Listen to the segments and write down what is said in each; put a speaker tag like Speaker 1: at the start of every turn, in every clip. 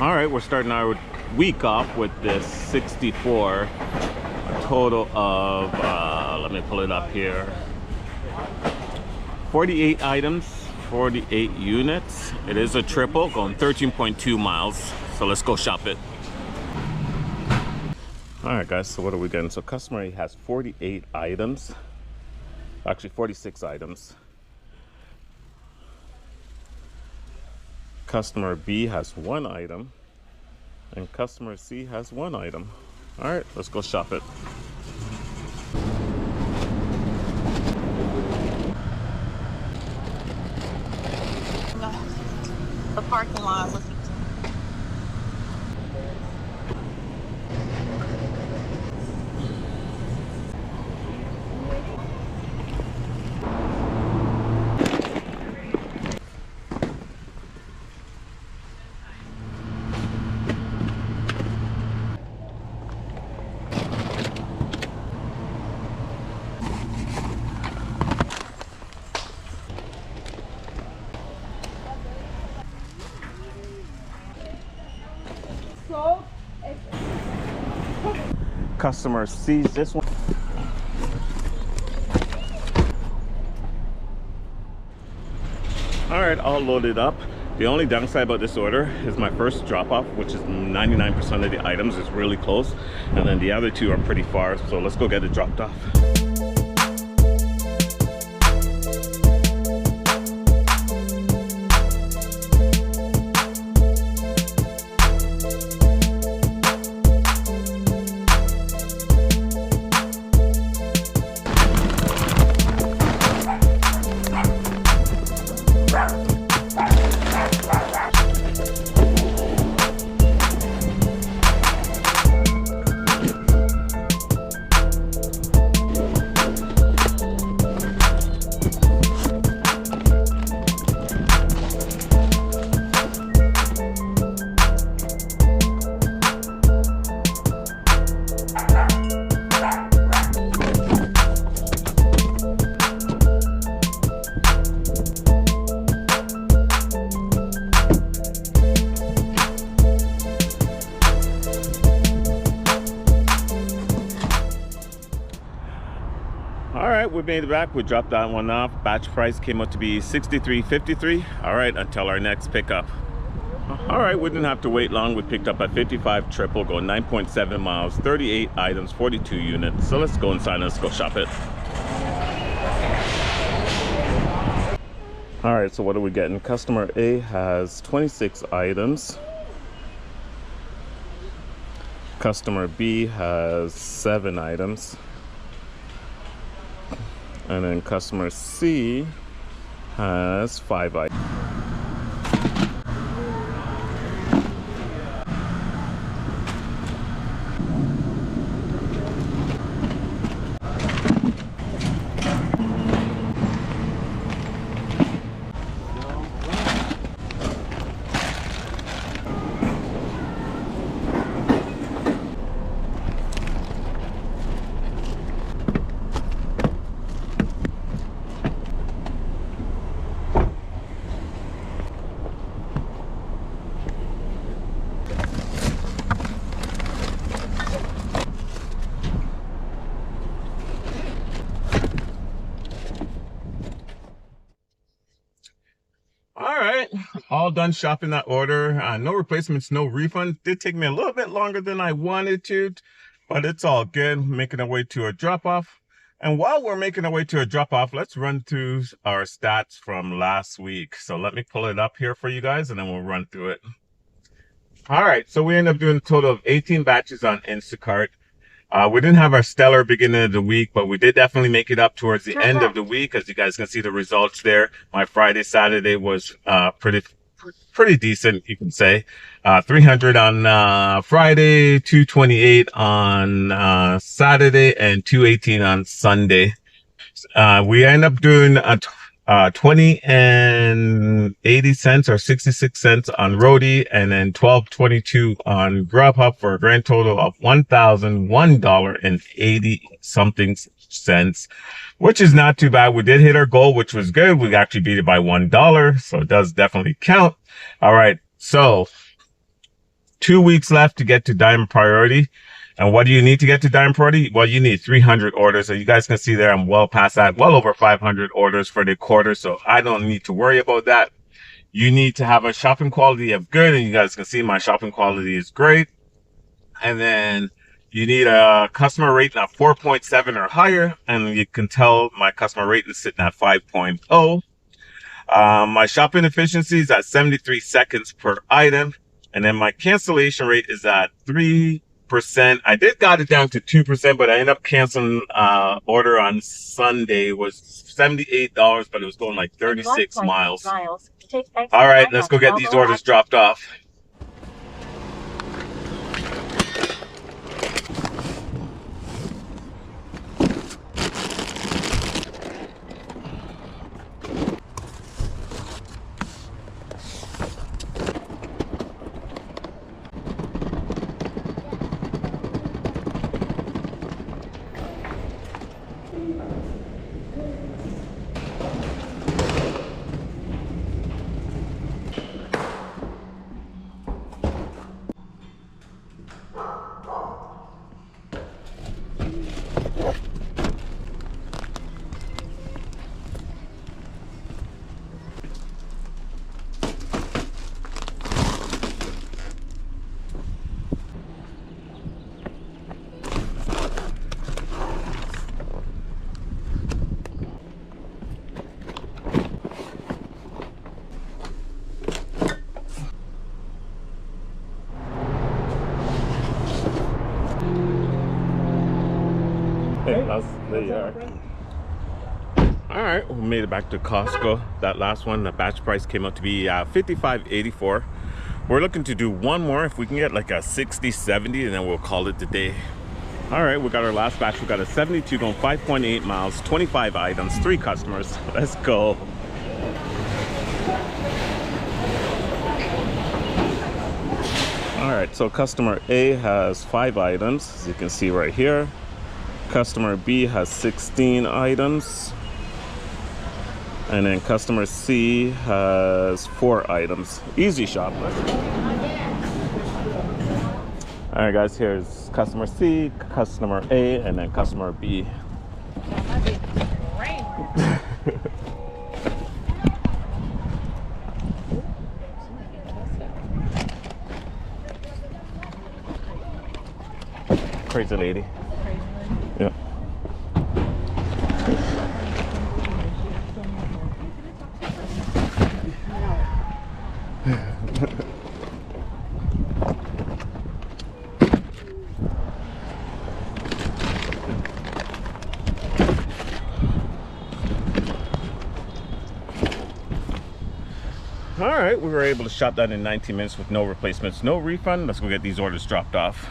Speaker 1: All right, we're starting our week off with this 64, a total of, let me pull it up here, 48 items, 48 units. It is a triple, going 13.2 miles. So let's go shop it. All right, guys, so what are we getting? So customer A has 48 items, actually 46 items. Customer B has 1 item, and customer C has 1 item. All right, let's go shop it.
Speaker 2: The parking lot was
Speaker 1: Customer sees this one. All right, all loaded up. The only downside about this order is my first drop-off, which is 99% of the items is really close, and then the other 2 are pretty far. So let's go get it dropped off. All right, we made it back. We dropped that one off. Batch price came out to be $63.53. All right, until our next pickup. All right, we didn't have to wait long. We picked up a 55 triple, going 9.7 miles, 38 items, 42 units. So let's go inside and let's go shop it. All right, so what are we getting? Customer A has 26 items. Customer B has 7 items. And then customer C has 5 items. All done shopping that order. No replacements, no refund. Did take me a little bit longer than I wanted to, but it's all good. Making our way to a drop-off. And while we're making our way to a drop-off, let's run through our stats from last week. So let me pull it up here for you guys, and then we'll run through it. All right, so we ended up doing a total of 18 batches on Instacart. We didn't have our stellar beginning of the week, but we did definitely make it up towards the end of the week. As you guys can see the results there. My Friday, Saturday was pretty decent, you can say. 300 on Friday, 228 on Saturday, and 218 on Sunday. We end up doing 20 and 80 cents or 66 cents on Roadie, and then 12.22 on Grubhub, for a grand total of $1,001.80 something cents, which is not too bad. We did hit our goal, which was good. We actually beat it by $1, so it does definitely count. All right, so 2 weeks left to get to Diamond Priority. And what do you need to get to Diamond Priority? Well, you need 300 orders. So you guys can see there, I'm well past that, well over 500 orders for the quarter. So I don't need to worry about that. You need to have a shopping quality of good. And you guys can see my shopping quality is great. And then you need a customer rating of 4.7 or higher. And you can tell my customer rating is sitting at 5.0. My shopping efficiency is at 73 seconds per item. And then my cancellation rate is at 3%. I did got it down to 2%, but I ended up canceling order on Sunday. It was $78, but it was going like 36 miles. All right, let's go get these orders dropped off. There you are. All right, we made it back to Costco. That last one, the batch price came out to be $55.84. We're looking to do one more. If we can get like a 60, 70, and then we'll call it the day. All right, we got our last batch. We got a 72 going 5.8 miles, 25 items, 3 customers. Let's go. All right, so customer A has 5 items, as you can see right here. Customer B has 16 items. And then customer C has 4 items. Easy shop. All right, guys, here's customer C, customer A, and then customer B. Crazy lady. Yeah. All right, we were able to shop that in 19 minutes with no replacements, no refund. Let's go get these orders dropped off.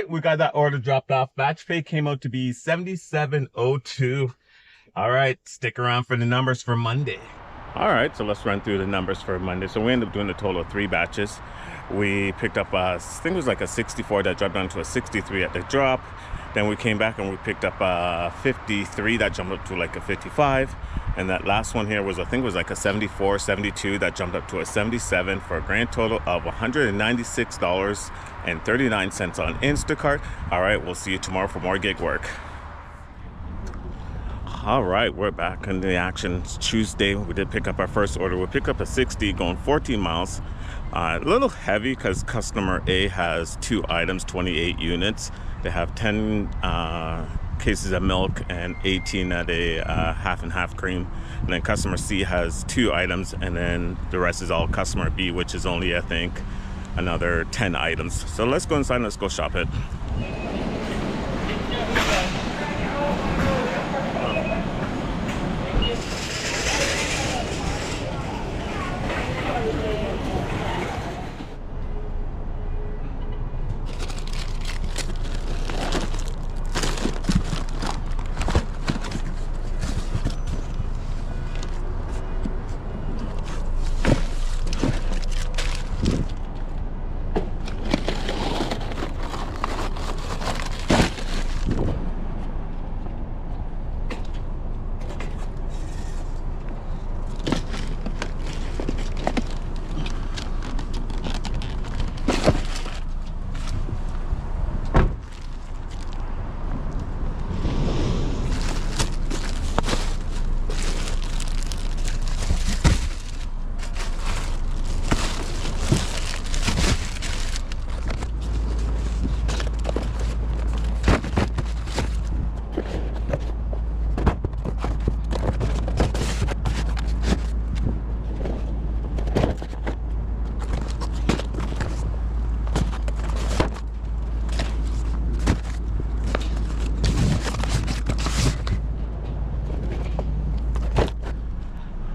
Speaker 1: We got that order dropped off. Batch pay came out to be $77.02. All right, stick around for the numbers for Monday. All right, so let's run through the numbers for Monday. So we ended up doing a total of 3 batches. We picked up I think it was like a 64 that dropped down to a 63 at the drop. Then we came back and we picked up a 53 that jumped up to like a 55. And that last one here was, I think it was like a 74, 72 that jumped up to a 77 for a grand total of $196.39 on Instacart. All right, we'll see you tomorrow for more gig work. All right, we're back in the action. It's Tuesday. We did pick up our first order. We picked up a 60 going 14 miles, A little heavy because customer A has 2 items, 28 units. They have 10 cases of milk and 18 at a half and half cream. And then customer C has 2 items, and then the rest is all customer B, which is only, I think, another 10 items. So let's go inside and let's go shop it.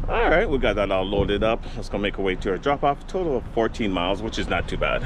Speaker 1: All right, we got that all loaded up. Let's go make our way to our drop off. Total of 14 miles, which is not too bad.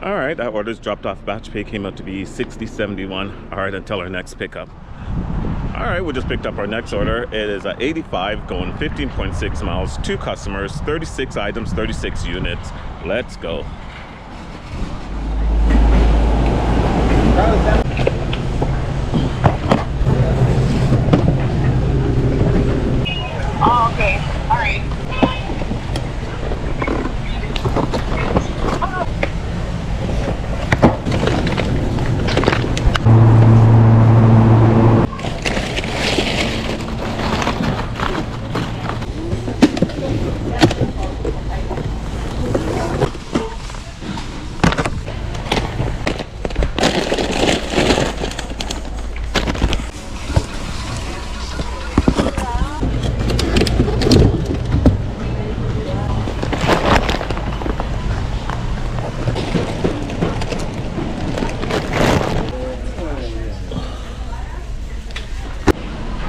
Speaker 1: All right, that order's dropped off. Batch pay came out to be $60.71. All right, until our next pickup. All right, we just picked up our next order. It is at 85 going 15.6 miles, 2 customers, 36 items, 36 units. Let's go.
Speaker 2: Oh, okay. All right.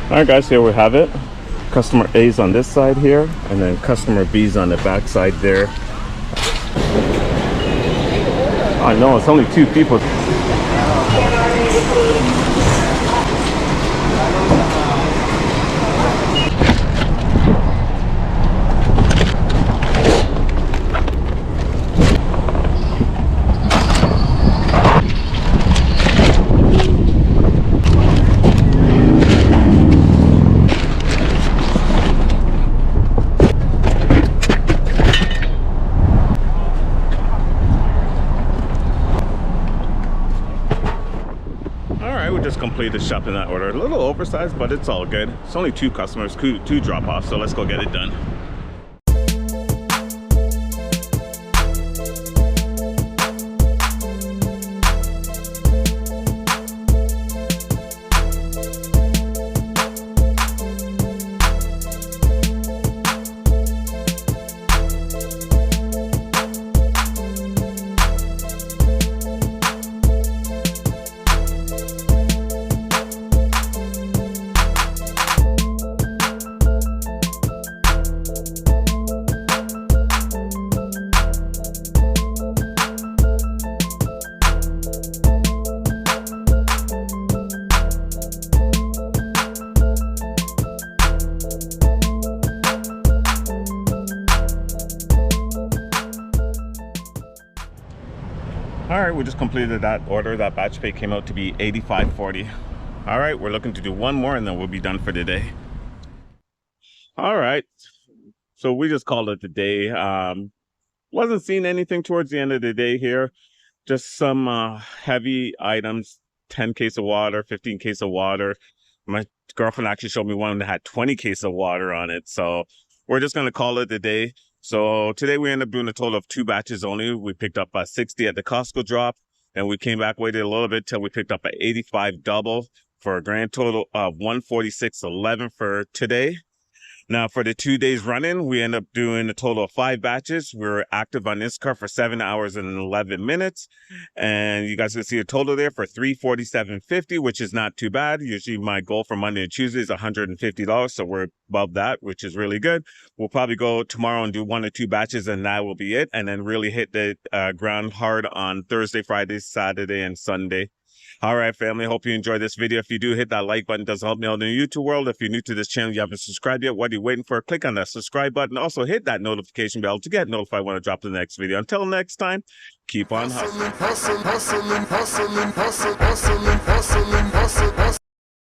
Speaker 1: All right, guys, here we have it. Customer A's on this side here, and then customer B's on the back side there. I know, it's only 2 people. completed shopping that order. A little oversized, but it's all good. It's only 2 customers, 2 drop-offs, so let's go get it done. All right, we just completed that order. That batch pay came out to be $85.40. All right, we're looking to do one more and then we'll be done for the day. All right, so we just called it the day. Wasn't seeing anything towards the end of the day here. Just some heavy items, 10 case of water, 15 case of water. My girlfriend actually showed me one that had 20 case of water on it. So we're just going to call it the day. So today we ended up doing a total of 2 batches only. We picked up 60 at the Costco drop, and we came back, waited a little bit till we picked up an 85 double for a grand total of 146.11 for today. Now for the 2 days running, we end up doing a total of 5 batches. We were active on Instacart for 7 hours and 11 minutes. And you guys can see a total there for $347.50, which is not too bad. Usually my goal for Monday and Tuesday is $150. So we're above that, which is really good. We'll probably go tomorrow and do 1 or 2 batches, and that will be it. And then really hit the ground hard on Thursday, Friday, Saturday, and Sunday. All right, family, hope you enjoyed this video. If you do, hit that like button. It does help me out in the YouTube world. If you're new to this channel, you haven't subscribed yet, what are you waiting for? Click on that subscribe button. Also, hit that notification bell to get notified when I drop the next video. Until next time, keep on hustling.